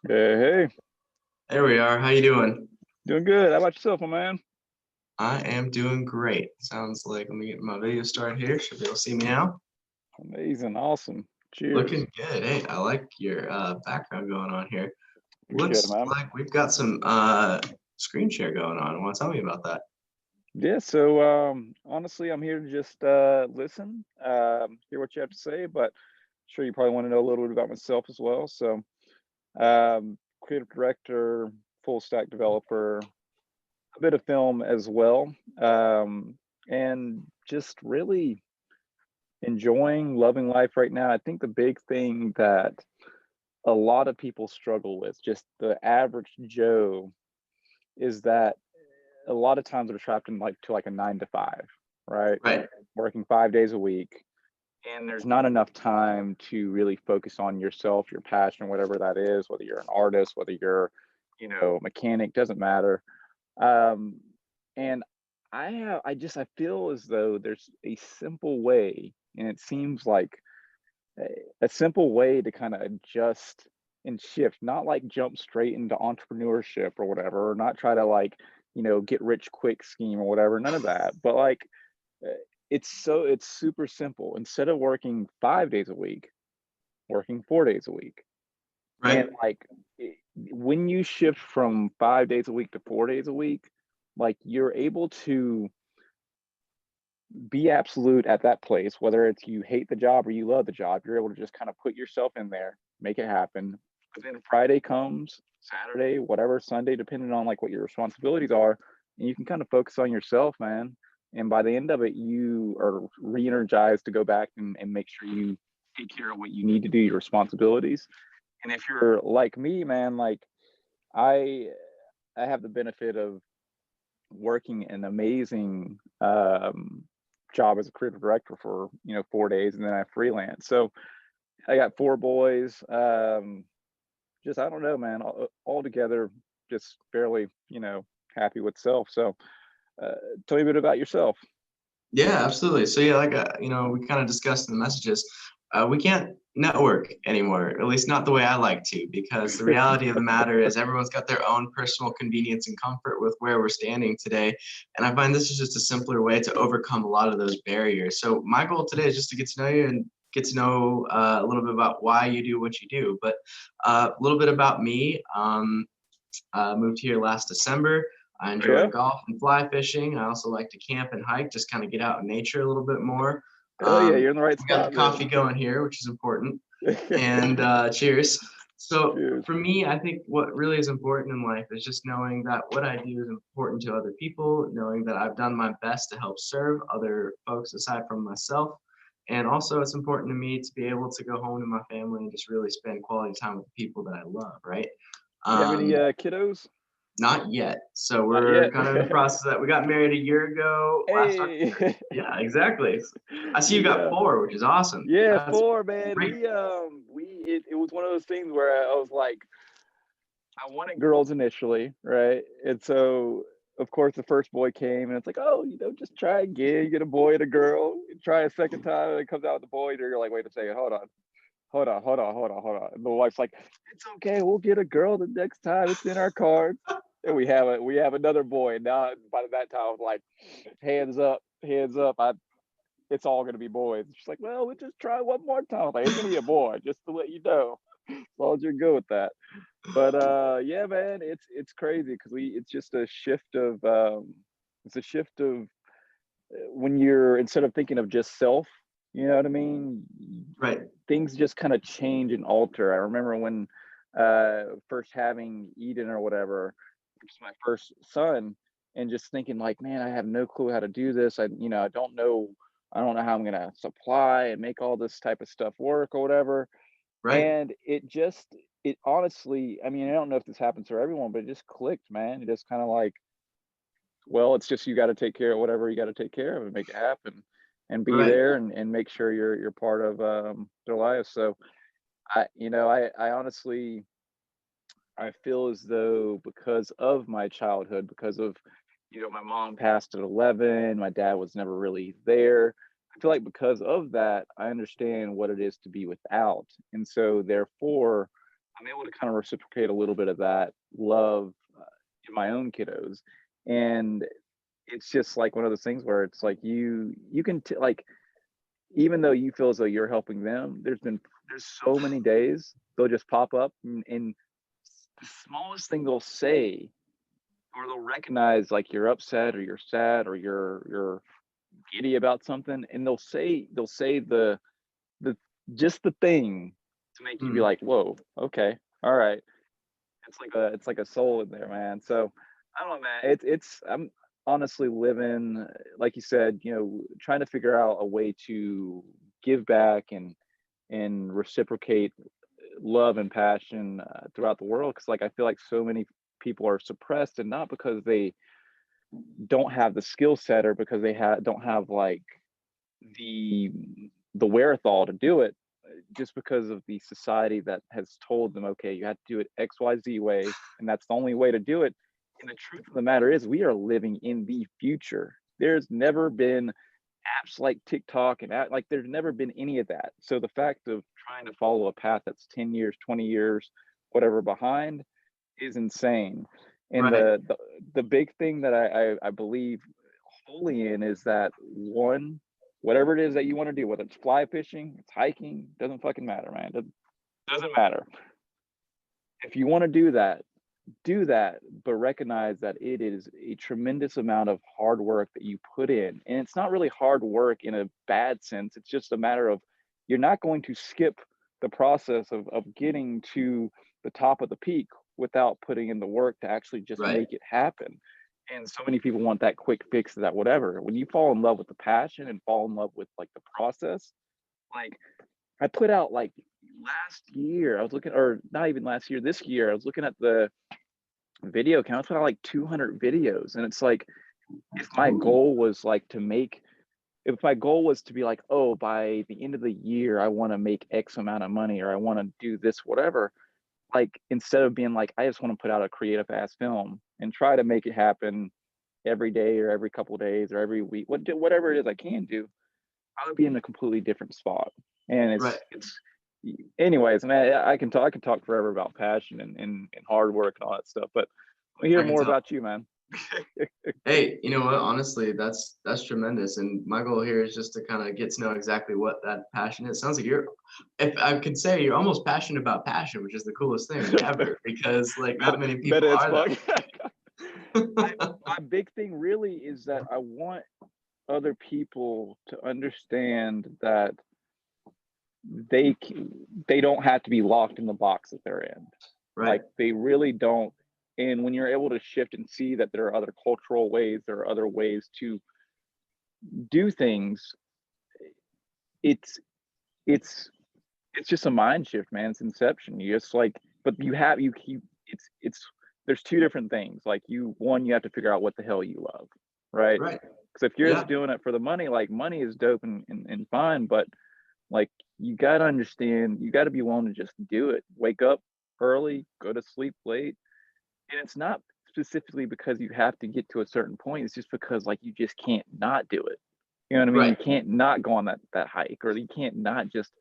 Hey, hey, There we are. How you doing? doing good. How about yourself, my man? I am doing great. Sounds like let me get my video started here. Should be able to see me now. Amazing, awesome. Cheers. Looking good. Hey, I like your background going on here. Appreciate it, Looks man. like we've got some screen share going on. Want to tell me about that? Yeah, so honestly, I'm here to just listen, hear what you have to say, but sure you probably want to know a little bit about myself as well. So, creative director, full stack developer, a bit of film as well, and just really enjoying, loving life right now. I think the big thing that a lot of people struggle with, just the average Joe, is that a lot of times we're trapped in like a 9 to 5, right? Right. Working 5 days a week, and there's not enough time to really focus on yourself, your passion, whatever that is, whether you're an artist, whether you're, mechanic, doesn't matter. Um, and I feel as though there's a simple way, and it seems like a simple way to kind of adjust and shift, not like jump straight into entrepreneurship or whatever, or not try to like, get rich quick scheme or whatever, none of that. But like uh, it's super simple. Instead of working 5 days a week, working 4 days a week. And Right. like when you shift from 5 days a week to 4 days a week, like you're able to be absolute at that place, whether it's you hate the job or you love the job, you're able to just kind of put yourself in there, make it happen. But then Friday comes, Saturday, whatever, Sunday, depending on like what your responsibilities are, and you can kind of focus on yourself, man. And by the end of it, you are re-energized to go back and make sure you take care of what you need to do, your responsibilities. And if you're like me, man, like I I have the benefit of working an amazing job as a creative director for 4 days, and then I freelance. So I got 4 boys. Just I don't know, man. All together, just fairly happy with self. So uh, tell me a bit about yourself. Yeah, absolutely. So yeah, like we kind of discussed in the messages, we can't network anymore, at least not the way I like to, because the reality of the matter is everyone's got their own personal convenience and comfort with where we're standing today. And I find this is just a simpler way to overcome a lot of those barriers. So my goal today is just to get to know you and get to know a little bit about why you do what you do. But a little bit about me. Moved here last December. I enjoy Yeah, golf and fly fishing. I also like to camp and hike, just kind of get out in nature a little bit more. hell yeah, you're in the right We got the spot, coffee man. going here, which is important. And cheers. So Cheers. for me, I think what really is important in life is just knowing that what I do is important to other people, knowing that I've done my best to help serve other folks aside from myself. And also, it's important to me to be able to go home to my family and just really spend quality time with the people that I love, right? You have any Um, kiddos? not yet. So Not we're yet. kind of in the process of that. We got married a year ago, last October. Hey. Yeah, exactly. I see you got Yeah. four, which is awesome. Yeah, That's 4, man. great. It was one of those things where I was like, I wanted girls initially, right? And so, of course, the first boy came, and it's like, oh, just try again. You get a boy and a girl. You try a second time, and it comes out with a boy. And you're like, wait a second, hold on, hold on. And the wife's like, it's okay, we'll get a girl the next time. It's in our cards. And we have another boy. And now by that time, I was like, hands up, hands up. It's all gonna be boys. She's like, well, we'll just try one more time. I was like, it's gonna be a boy, just to let you know. As long as you're good with that. But yeah, man, it's crazy because we it's just a shift of when you're instead of thinking of just self, you know what I mean? Right. Things just kind of change and alter. I remember when first having Eden or whatever, which is my first son, and just thinking like, man, I have no clue how to do this. I don't know how I'm gonna supply and make all this type of stuff work or whatever. Right. And it honestly, I mean, I don't know if this happens for everyone, but it just clicked, man. It just kind of like, well, it's just you got to take care of whatever you got to take care of and make it happen and be Right. there and make sure you're part of their lives. So I honestly I feel as though because of my childhood, because of my mom passed at 11, my dad was never really there. I feel like because of that, I understand what it is to be without. And so therefore, I'm able to kind of reciprocate a little bit of that love in my own kiddos. And it's just like one of those things where it's like you can like, even though you feel as though you're helping them, there's so many days they'll just pop up, and the smallest thing they'll say, or they'll recognize like you're upset or you're sad or you're giddy about something, and they'll say the just the thing to make you be Mm, like, whoa, okay, all right. It's like a soul in there, man. So I don't know, man. It's I'm honestly living, like you said, trying to figure out a way to give back and reciprocate love and passion throughout the world. Because like I feel like so many people are suppressed, and not because they don't have the skill set, or because they don't have like the the wherewithal to do it, just because of the society that has told them, okay, you have to do it XYZ way, and that's the only way to do it. And the truth of the matter is, we are living in the future. There's never been apps like TikTok and like there's never been any of that. So the fact of trying to follow a path that's 10 years, 20 years, whatever behind is insane. And right. the big thing that I believe wholly in is that, one, whatever it is that you want to do, whether it's fly fishing, it's hiking, doesn't fucking matter, man. Doesn't matter. If you want to do that, but recognize that it is a tremendous amount of hard work that you put in. And it's not really hard work in a bad sense. It's just a matter of, you're not going to skip the process of getting to the top of the peak without putting in the work to actually just Right. make it happen. And so many people want that quick fix, that whatever. When you fall in love with the passion and fall in love with like the process, like I put out like last year, I was looking, or not even last year, this year, I was looking at the video count. I put out like 200 videos. And it's like, if my Ooh, goal was like to make, if my goal was to be like, oh, by the end of the year, I want to make X amount of money, or I want to do this, whatever, like instead of being like, I just want to put out a creative ass film and try to make it happen every day or every couple of days or every week, whatever it is I can do, I would be in a completely different spot. And right. it's anyways, man, I can talk forever about passion and hard work and all that stuff, but we hear I can more tell. about you, man. Hey, you know what? Honestly, that's tremendous. And my goal here is just to kind of get to know exactly what that passion is. Sounds like you're, if I could say, you're almost passionate about passion, which is the coolest thing ever, because like not many people Better as are fuck. I, that. my big thing really is that I want other people to understand that they don't have to be locked in the box that they're in. Right. Like they really don't. And when you're able to shift and see that there are other cultural ways, there are other ways to do things, it's it's it's just a mind shift, man. It's inception. You just like, but you keep, it's there's two different things. Like you have to figure out what the hell you love, right? Right. Because if you're just Yeah. doing it for the money, like money is dope and fine, but like you got to understand, you got to be willing to just do it. Wake up early, go to sleep late. And it's not specifically because you have to get to a certain point. It's just because like you just can't not do it. You know what I mean? You Right. can't not go on that hike, or you can't not just,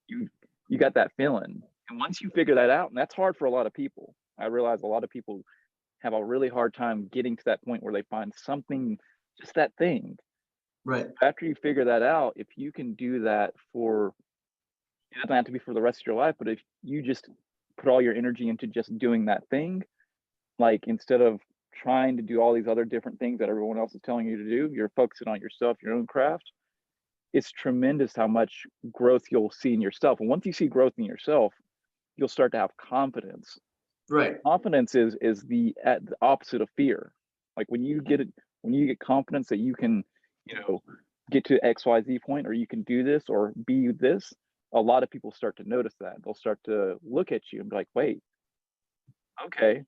you you got that feeling. And once you figure that out, and that's hard for a lot of people. I realize a lot of people have a really hard time getting to that point where they find something, just that thing. Right. After you figure that out, if you can do that for, it doesn't have to be for the rest of your life, but if you just put all your energy into just doing that thing, like instead of trying to do all these other different things that everyone else is telling you to do, you're focusing on yourself, your own craft. It's tremendous how much growth you'll see in yourself. And once you see growth in yourself, you'll start to have confidence. Right. Confidence is the opposite of fear. Like when you get confidence that you can, you know, get to XYZ point, or you can do this or be this, a lot of people start to notice that. They'll start to look at you and be like, wait, okay,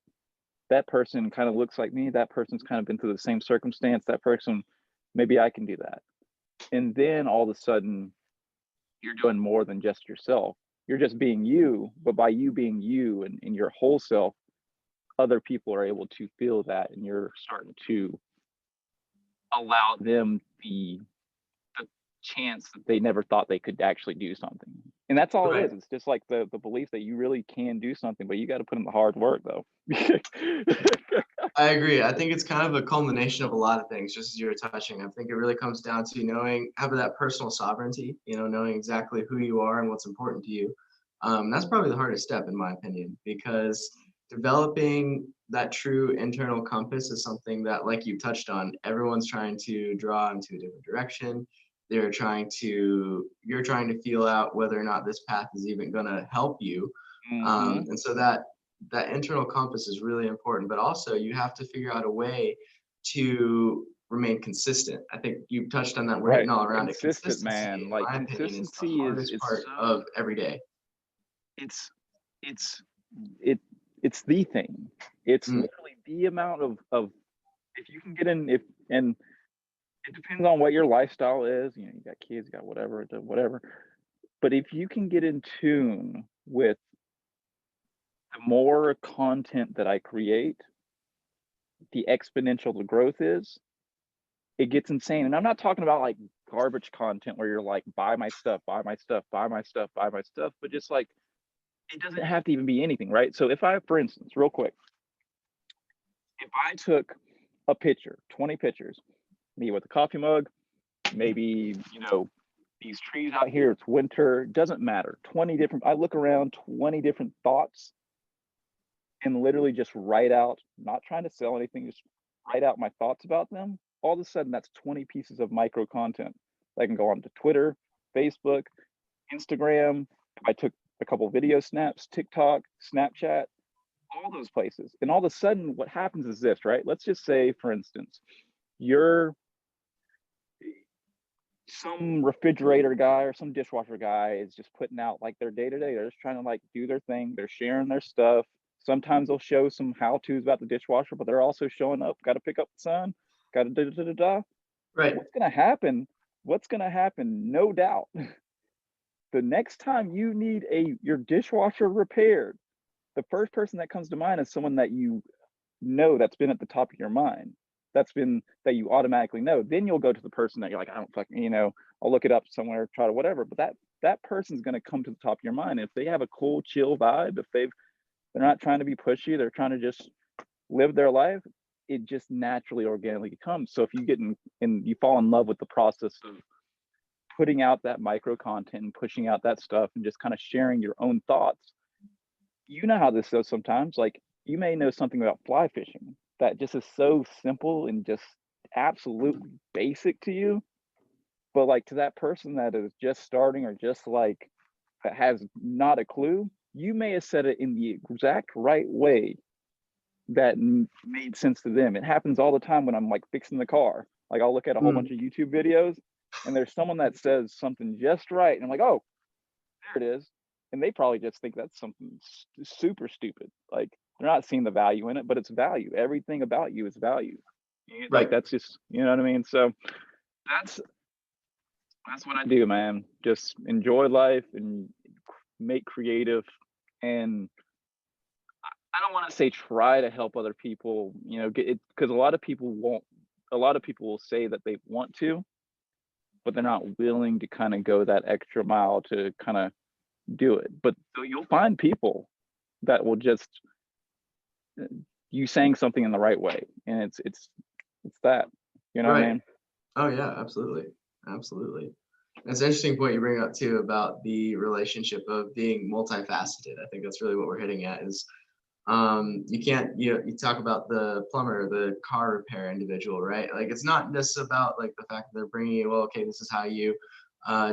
that person kind of looks like me. That person's kind of been through the same circumstance. That person, maybe I can do that. And then all of a sudden, you're doing more than just yourself. You're just being you, but by you being you and your whole self, other people are able to feel that, and you're starting to allow them the chance that they never thought they could actually do something. And that's all it Right. is. It's just like the belief that you really can do something, but you got to put in the hard work though. I agree. I think it's kind of a culmination of a lot of things, just as you were touching. I think it really comes down to having that personal sovereignty, knowing exactly who you are and what's important to you. That's probably the hardest step, in my opinion, because developing that true internal compass is something that, like you touched on, everyone's trying to draw into a different direction. You're trying to feel out whether or not this path is even going to help you. Hmm. And so that internal compass is really important, but also you have to figure out a way to remain consistent. I think you touched on that. We're Right. hitting all around it. Consistent, Consistency, man. in Like my opinion, is the consistency hardest is part so of every day. it's it's it it's the thing. It's Mm, literally the amount of if you can get in, if and it depends on what your lifestyle is. You got kids, you got whatever, whatever. But if you can get in tune with the more content that I create, the exponential the growth is, it gets insane. And I'm not talking about like garbage content where you're like, buy my stuff, buy my stuff, buy my stuff, buy my stuff, but just like, it doesn't have to even be anything, right? So if I, for instance, real quick, if I took a picture, 20 pictures, me with a coffee mug, maybe, these trees out here, it's winter, doesn't matter. 20 different, I look around, 20 different thoughts and literally just write out, not trying to sell anything, just write out my thoughts about them. All of a sudden, that's 20 pieces of micro content that can go on to Twitter, Facebook, Instagram. If I took a couple video snaps, TikTok, Snapchat, all those places. And all of a sudden, what happens is this, right? Let's just say, for instance, you're some refrigerator guy or some dishwasher guy is just putting out like their day to day. They're just trying to like do their thing. They're sharing their stuff. Sometimes they'll show some how to's about the dishwasher, but they're also showing up. Got to pick up the son. Got to da da da da. right. What's gonna happen? What's gonna happen? No doubt. The next time you need your dishwasher repaired, the first person that comes to mind is someone that you know that's been at the top of your mind. That you automatically know. Then you'll go to the person that you're like, I don't fucking, I'll look it up somewhere, try to whatever. But that person's gonna come to the top of your mind. If they have a cool, chill vibe, if they're not trying to be pushy, they're trying to just live their life, it just naturally organically comes. So if you get in you fall in love with the process of putting out that micro content and pushing out that stuff and just kind of sharing your own thoughts, you know how this goes sometimes. Like you may know something about fly fishing that just is so simple and just absolutely basic to you, but like to that person that is just starting or just like that has not a clue, you may have said it in the exact right way that made sense to them. It happens all the time when I'm like fixing the car. Like I'll look at a whole Mm, bunch of YouTube videos and there's someone that says something just right. And I'm like, oh, there it is. And they probably just think that's something super stupid. Like they're not seeing the value in it, but it's value. Everything about you is value. Like right. that's just, you know what I mean? So that's that's what I do, man. Just enjoy life and make creative. And I don't want to say try to help other people, get it, because a lot of people won't. A lot of people will say that they want to, but they're not willing to kind of go that extra mile to kind of do it. But so you'll find people that will just you saying something in the right way, and it's that, you know what I Right. mean? Oh yeah, absolutely. Absolutely. It's an interesting point you bring up too about the relationship of being multifaceted. I think that's really what we're hitting at is you can't you talk about the plumber, the car repair individual, right? Like it's not just about like the fact that they're bringing you, well, okay, this is how you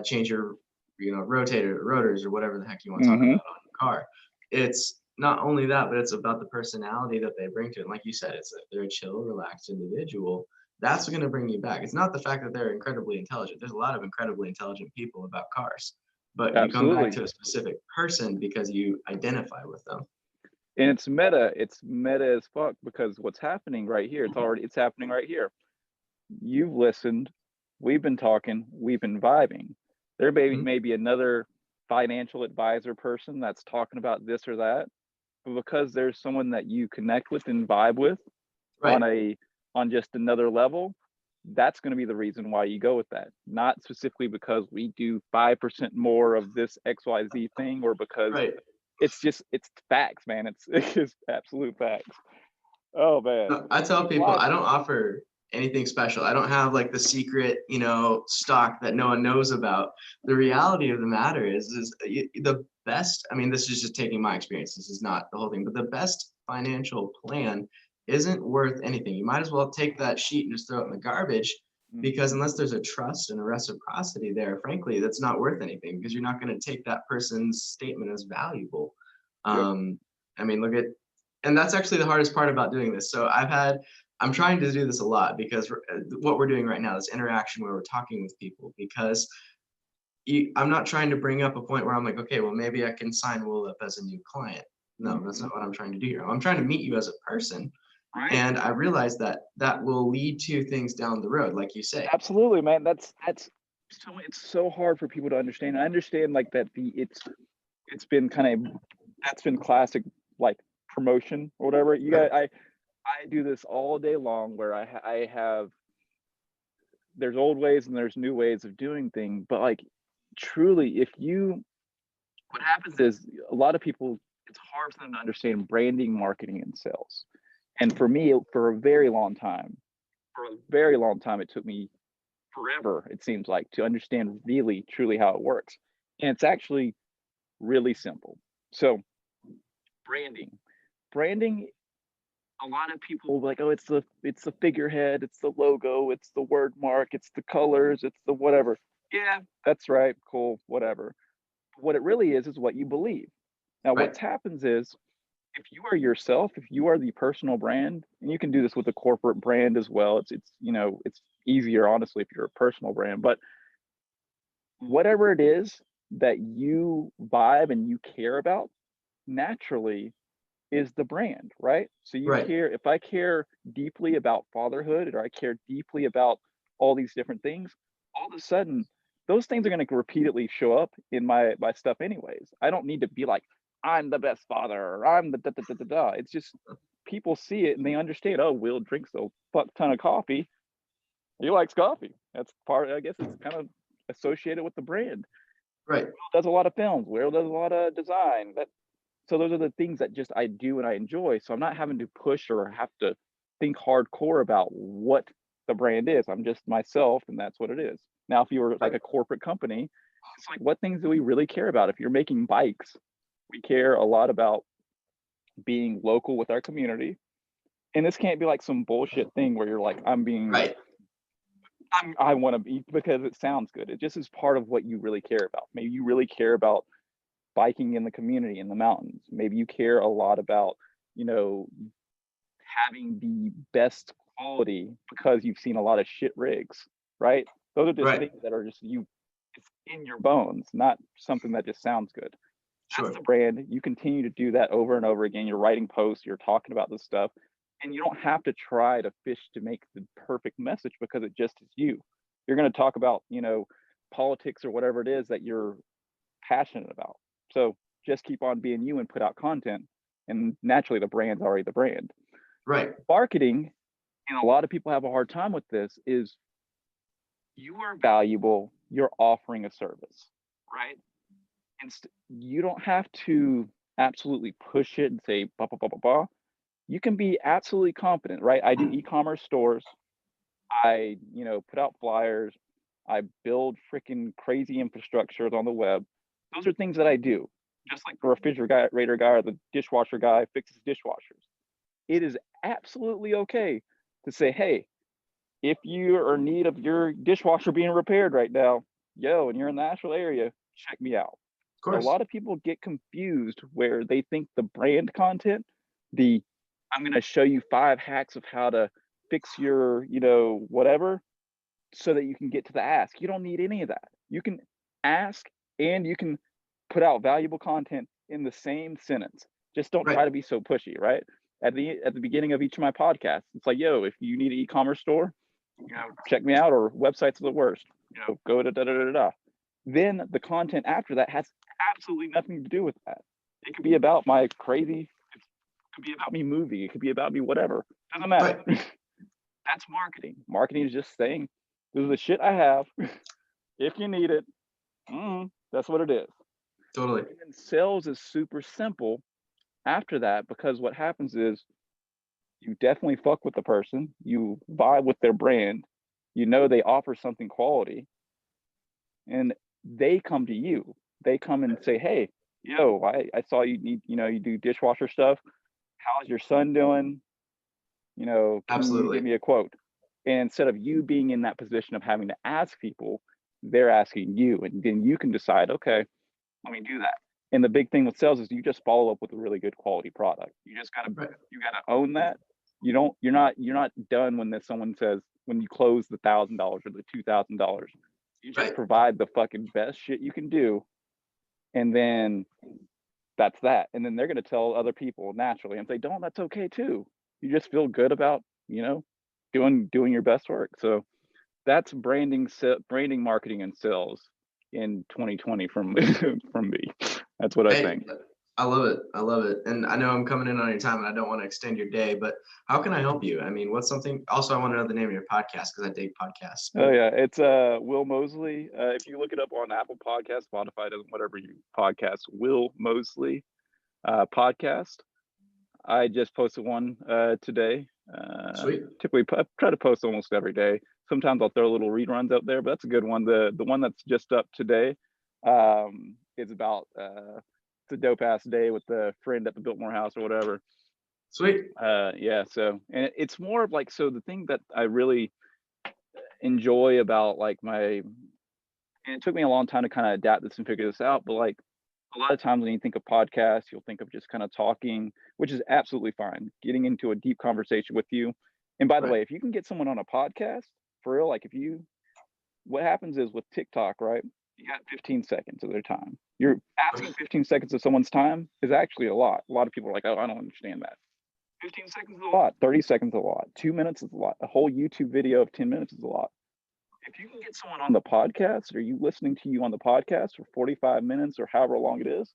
change your rotors or whatever the heck you want to talk Mm-hmm. about on your car. It's not only that, but it's about the personality that they bring to it. And like you said, it's like they're a chill, relaxed individual. That's going to bring you back. It's not the fact that they're incredibly intelligent. There's a lot of incredibly intelligent people about cars, but you come back Absolutely. to a specific person because you identify with them. And it's meta as fuck, because what's happening right here, it's happening right here. You've listened, we've been talking, we've been vibing. There Mhm. may be another financial advisor person that's talking about this or that, but because there's someone that you connect with and vibe with on Right. on just another level, that's going to be the reason why you go with that, not specifically because we do 5% more of this XYZ thing, or because Right. it's facts, man. It's just absolute facts. Oh man. No, I tell people I don't offer anything special. I don't have like the secret, stock that no one knows about. The reality of the matter is the best. I mean, this is just taking my experience. This is not the whole thing, but the best financial plan isn't worth anything. You might as well take that sheet and just throw it in the garbage, because unless there's a trust and a reciprocity there, frankly, that's not worth anything, because you're not going to take that person's statement as valuable. Yep. I mean, and that's actually the hardest part about doing this. So I'm trying to do this a lot, because what we're doing right now, this interaction where we're talking with people, because I'm not trying to bring up a point where I'm like, okay, well, maybe I can sign Will up as a new client. No, that's not what I'm trying to do here. I'm trying to meet you as a person. Right. And I realize that will lead to things down the road, like you say. Absolutely, man. That's so, it's so hard for people to understand. I understand like that it's been that's been classic, like, promotion or whatever. I do this all day long, where I have, there's old ways and there's new ways of doing things, but like, truly, what happens is, a lot of people, it's hard for them to understand branding, marketing, and sales. And for me, for a very long time, it took me forever, it seems like, to understand really truly how it works. And it's actually really simple. So branding, a lot of people will be like, oh, it's the figurehead, it's the logo, it's the word mark, it's the colors, it's the whatever. Yeah, that's right, cool, whatever. What it really is what you believe. Now, Right. what happens is, if you are yourself, if you are the personal brand, and you can do this with a corporate brand as well. It's it's easier, honestly, if you're a personal brand. But whatever it is that you vibe and you care about, naturally is the brand, right? So you Right. care, if I care deeply about fatherhood, or I care deeply about all these different things, all of a sudden those things are going to repeatedly show up in my stuff anyways. I don't need to be like, I'm the best father, or I'm the da da da da da. It's just, people see it and they understand, oh, Will drinks a fuck ton of coffee. He likes coffee. That's part, I guess it's kind of associated with the brand. Right. Will does a lot of films. Will does a lot of design. So those are the things that just I do and I enjoy. So I'm not having to push or have to think hardcore about what the brand is. I'm just myself, and that's what it is. Now, if you were like a corporate company, it's like, what things do we really care about? If you're making bikes, we care a lot about being local with our community. And this can't be like some bullshit thing where you're like, Right. I want to be because it sounds good. It just is part of what you really care about. Maybe you really care about biking in the community, in the mountains. Maybe you care a lot about, having the best quality because you've seen a lot of shit rigs, right? Those are just Right. things that are just it's in your bones, not something that just sounds good. That's Sure. the brand. You continue to do that over and over again. You're writing posts, you're talking about this stuff, and you don't have to try to fish to make the perfect message, because it just is you. You're going to talk about, politics or whatever it is that you're passionate about. So just keep on being you and put out content, and naturally the brand's already the brand. Right. Marketing, and a lot of people have a hard time with this, is you are valuable, you're offering a service, right? And you don't have to absolutely push it and say blah blah blah blah blah. You can be absolutely confident, right? I do e-commerce stores. I, put out flyers. I build freaking crazy infrastructures on the web. Those are things that I do. Just like the refrigerator guy or the dishwasher guy fixes dishwashers. It is absolutely okay to say, hey, if you are in need of your dishwasher being repaired right now, and you're in the Nashville area, check me out. Of course. A lot of people get confused where they think the brand content, I'm going to show you 5 hacks of how to fix your, whatever, so that you can get to the ask. You don't need any of that. You can ask and you can put out valuable content in the same sentence. Just don't try to be so pushy, right? At the beginning of each of my podcasts, it's like, if you need an e-commerce store, check me out, or websites are the worst. Go to da da da da. Then the content after that has absolutely nothing to do with that. It could be about my crazy, it could be about me moving, it could be about me whatever. Doesn't matter. That's marketing. Marketing is just saying, this is the shit I have. If you need it, that's what it is. Totally. And then sales is super simple after that, because what happens is you definitely fuck with the person, you vibe with their brand, you know they offer something quality, and they come to you. They come and say, hey, yo, I saw you need, you do dishwasher stuff. How's your son doing? Can you give Absolutely. me a quote? And instead of you being in that position of having to ask people, they're asking you, and then you can decide, okay, let me do that. And the big thing with sales is you just follow up with a really good quality product. Right. You gotta own that. You're not done when someone says, when you close the $1,000 or the $2,000. You just Right. provide the fucking best shit you can do, and then that's that. And then they're gonna tell other people naturally. And if they don't, that's okay too. You just feel good about, doing your best work. So that's branding, marketing, and sales in 2020 from from me. That's what I Hey, think. I love it. I love it. And I know I'm coming in on your time and I don't want to extend your day, but how can I help you? I mean, what's something, also, I want to know the name of your podcast because I dig podcasts, Oh but yeah, it's Will Mosley. If you look it up on Apple Podcasts, Spotify, doesn't, whatever you podcast, Will Mosley podcast. I just posted one today. sweet. Typically, I try to post almost every day. Sometimes I'll throw little reruns out there, but that's a good one. The one that's just up today is about it's a dope ass day with the friend at the Biltmore House or whatever. Sweet. Yeah. So, and it's more of like, so the thing that I really enjoy about like and it took me a long time to kind of adapt this and figure this out, but like a lot of times when you think of podcasts, you'll think of just kind of talking, which is absolutely fine. Getting into a deep conversation with you. And by the Right. way, if you can get someone on a podcast, for real, like what happens is with TikTok, right? You got 15 seconds of their time. You're asking 15 seconds of someone's time is actually a lot. A lot of people are like, oh, I don't understand that. 15 seconds is a lot. 30 seconds is a lot. 2 minutes is a lot. A whole YouTube video of 10 minutes is a lot. If you can get someone on the podcast, or you listening to you on the podcast for 45 minutes or however long it is,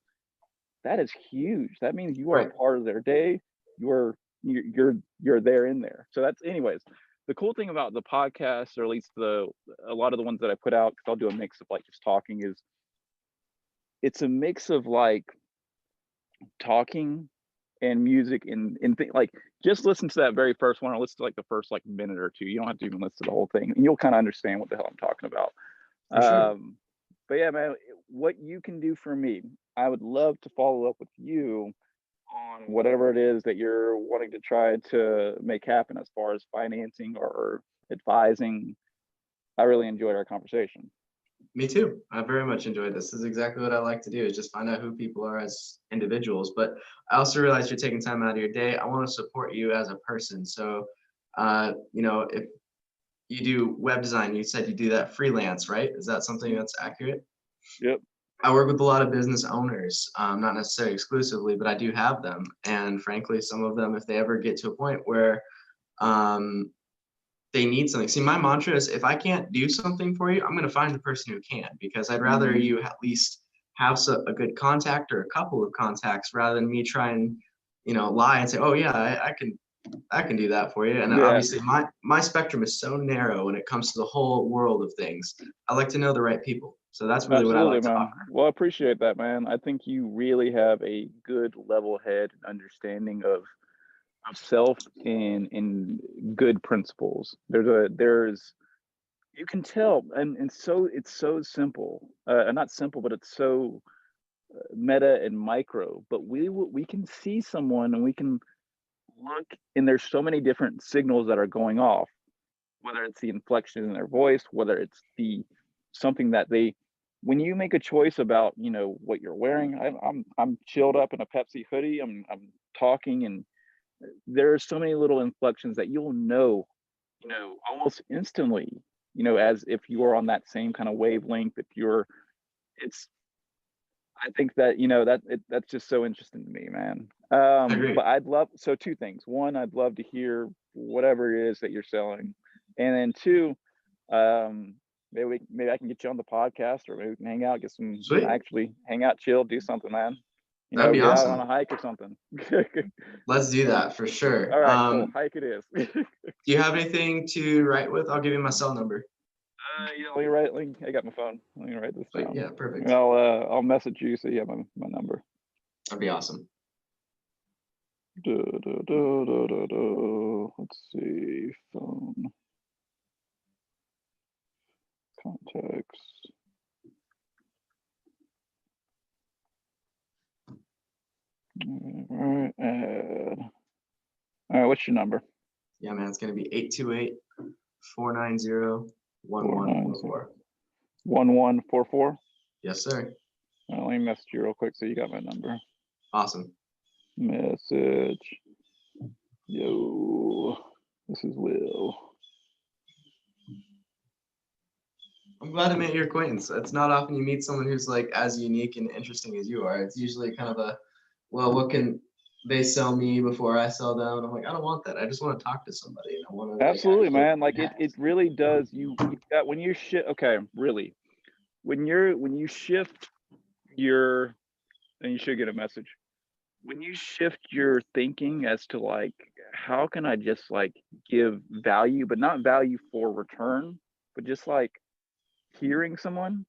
that is huge. That means you are a Right. part of their day. You're there in there. So that's, anyways, the cool thing about the podcast, or at least a lot of the ones that I put out, because I'll do a mix of like just talking, is it's a mix of like talking and music and like, just listen to that very first one, or listen to like the first like minute or two. You don't have to even listen to the whole thing, and you'll kind of understand what the hell I'm talking about. For sure. But yeah, man, what you can do for me, I would love to follow up with you on whatever it is that you're wanting to try to make happen as far as financing or advising. I really enjoyed our conversation. Me too. I very much enjoyed this. This is exactly what I like to do, is just find out who people are as individuals. But I also realize you're taking time out of your day. I want to support you as a person. So, if you do web design, you said you do that freelance, right? Is that something that's accurate? Yep. I work with a lot of business owners, not necessarily exclusively, but I do have them. And frankly, some of them, if they ever get to a point where um, they need something. See, my mantra is, if I can't do something for you, I'm going to find the person who can, because I'd rather you at least have a good contact or a couple of contacts, rather than me try and, lie and say, oh yeah, I can do that for you. And Yeah. obviously my spectrum is so narrow when it comes to the whole world of things. I like to know the right people. So that's really what I Absolutely, like to man. offer. Well, I appreciate that, man. I think you really have a good level head understanding of self and good principles. There's you can tell, and so it's so simple, not simple, but it's so meta and micro. But we can see someone, and we can look, and there's so many different signals that are going off, whether it's the inflection in their voice, whether it's the something that they, when you make a choice about, what you're wearing. I'm chilled up in a Pepsi hoodie. I'm talking, and there are so many little inflections that you'll know, almost instantly, as if you are on that same kind of wavelength. If you're, it's, I think that, that's just so interesting to me, man. I agree. But I'd love, so two things. One, I'd love to hear whatever it is that you're selling. And then two, maybe I can get you on the podcast, or maybe we can hang out, Sweet. actually hang out, chill, do something, man. That'd be Get out on awesome. a hike or something. Let's do All that for sure. right, cool. Hike it is. Do you have anything to write with? I'll give you my cell number. Yeah, let me write. I got my phone. Let me write this Wait, down. yeah, perfect. And I'll message you so you have my number. That'd be awesome. Let's see, phone contacts. All right, add. All right, what's your number? Yeah, man, it's gonna be 828-490-1144. 1144. Yes, sir. Let me message you real quick so you got my number. Awesome. Message. Yo, this is Will. I'm glad to make your acquaintance. It's not often you meet someone who's like as unique and interesting as you are. It's usually kind of a, well, what can they sell me before I sell them? And I'm like, I don't want that. I just want to talk to somebody, and I want to Absolutely, man. Like connect. it really does. You got when you shift. Okay, really, when you shift your, and you should get a message. When you shift your thinking as to like, how can I just like give value, but not value for return, but just like hearing someone,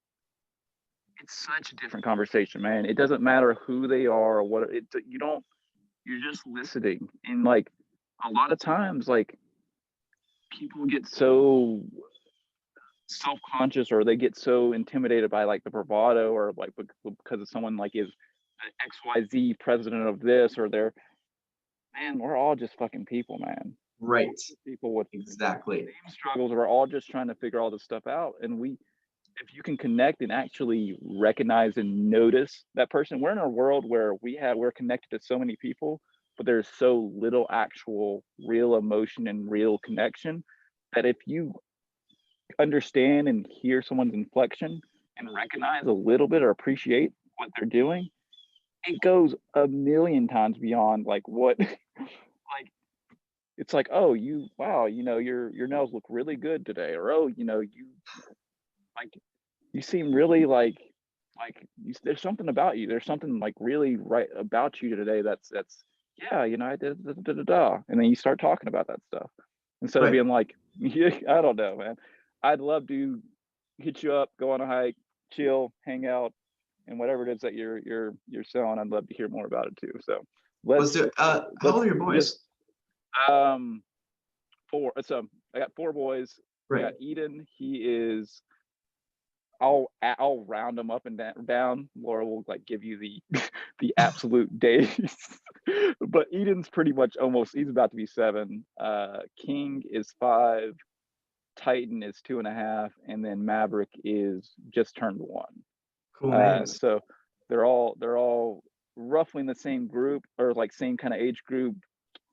it's such a different conversation, man. It doesn't matter who they are or what you're just listening. And like a lot of times, like people get so self-conscious or they get so intimidated by like the bravado or like because of someone like is XYZ president of this or they're, man, we're all just fucking people, man. Right. People with Exactly. same struggles. We're all just trying to figure all this stuff out. And if you can connect and actually recognize and notice that person, we're in a world where we're connected to so many people, but there's so little actual real emotion and real connection that if you understand and hear someone's inflection and recognize a little bit or appreciate what they're doing, it goes a million times beyond like what like it's like, oh, wow, your nails look really good today, or oh, like you seem really there's something about you, there's something like really right about you today that's yeah, I did and then you start talking about that stuff instead of Right. being like, yeah, I don't know, man. I'd love to hit you up, go on a hike, chill, hang out, and whatever it is that you're selling, I'd love to hear more about it too. So Let's do it. How old are your boys? Four. So I got 4 boys. I Right. got Eden. He is. I'll round them up and down. Laura will like give you the absolute days, but Eden's pretty much almost. He's about to be 7. King is 5. Titan is 2.5, and then Maverick is just turned 1. Cool names. So they're all roughly in the same group or like same kind of age group.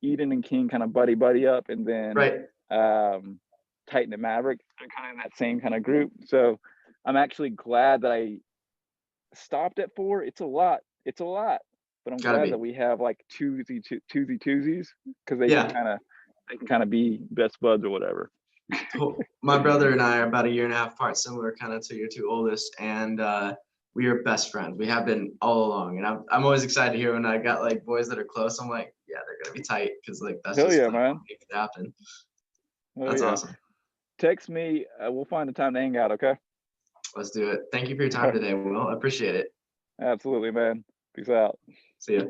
Eden and King kind of buddy up, and then Right. Titan and Maverick are kind of in that same kind of group. So I'm actually glad that I stopped at 4. It's a lot, but I'm glad that we have like twosies because they Yeah. can kind of be best buds or whatever. My brother and I are about 1.5 years apart, similar kind of to your 2 oldest, and we are best friends. We have been all along, and I'm always excited to hear when I got like boys that are close. I'm like, yeah, they're gonna be tight because like that's Hell just yeah, like, man. what makes it happen. Hell That's yeah. awesome. Text me. We'll find a time to hang out. Okay. Let's do it. Thank you for your time today, Will. I appreciate it. Absolutely, man. Peace out. See ya.